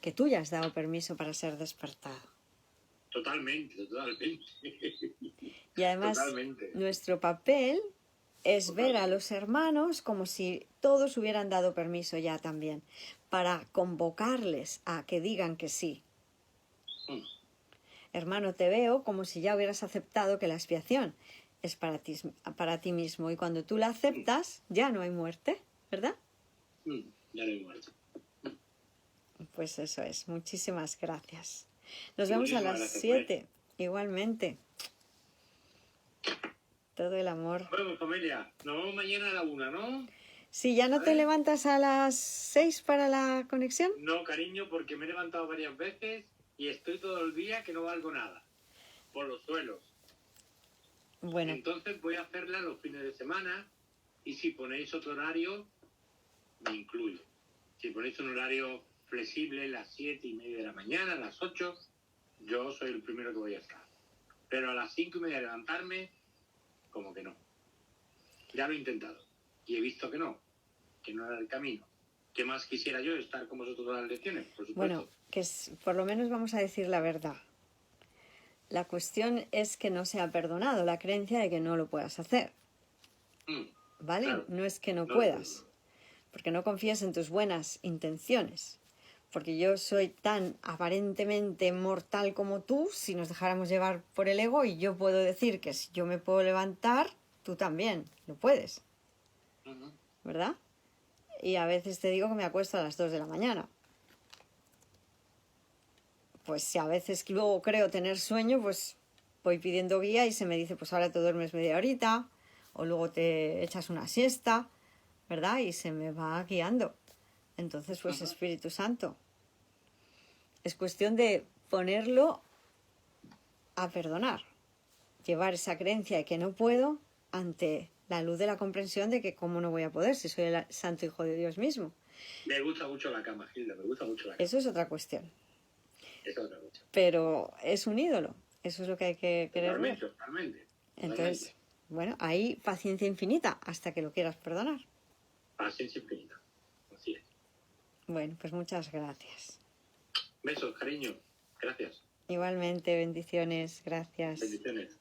Que tú ya has dado permiso para ser despertado. Totalmente, totalmente. Y además, Totalmente. nuestro papel es ver a los hermanos como si todos hubieran dado permiso ya también, para convocarles a que digan que sí. Mm. Hermano, te veo como si ya hubieras aceptado que la expiación es para ti mismo. Y cuando tú la aceptas, ya no hay muerte, ¿verdad? Ya no hay muerte. Pues eso es. Muchísimas gracias. Nos vemos a Muchísimas las gracias, 7. Igualmente. Todo el amor. Nos vemos, familia. Nos vemos mañana a la 1, ¿no? Si ya no te ¿Vale? levantas a las 6 para la conexión. No, cariño, porque me he levantado varias veces y estoy todo el día que no valgo nada. Por los suelos. Bueno, Entonces voy a hacerla los fines de semana y si ponéis otro horario, me incluyo. Si ponéis un horario flexible, las 7:30 de la mañana, las 8, yo soy el primero que voy a estar. Pero a las 5:30 de levantarme, como que no. Ya lo he intentado y he visto que no era el camino. ¿Qué más quisiera yo? Estar con vosotros todas las lecciones, por supuesto. bueno, por lo menos vamos a decir la verdad. La cuestión es que no se ha perdonado la creencia de que no lo puedas hacer, ¿vale? Claro. No es que no No, puedas, porque no confías en tus buenas intenciones. Porque yo soy tan aparentemente mortal como tú, si nos dejáramos llevar por el ego, y yo puedo decir que si yo me puedo levantar, tú también lo puedes, ¿verdad? Y a veces te digo que me acuesto a las 2 de la mañana. Pues si a veces luego creo tener sueño, pues voy pidiendo guía y se me dice, pues ahora te duermes media horita, o luego te echas una siesta, ¿verdad? Y se me va guiando. Entonces, pues Espíritu Santo. Es cuestión de ponerlo a perdonar. Llevar esa creencia de que no puedo ante la luz de la comprensión de que cómo no voy a poder si soy el santo Hijo de Dios mismo. Me gusta mucho la cama, Gilda, me gusta mucho la cama. Eso es otra cuestión. Eso es otra cosa. Pero es un ídolo. Eso es lo que hay que querer ver. Totalmente. Entonces, bueno, hay paciencia infinita hasta que lo quieras perdonar. Paciencia infinita. Así es. Bueno, pues muchas gracias. Besos, cariño. Gracias. Igualmente, bendiciones, gracias. Bendiciones.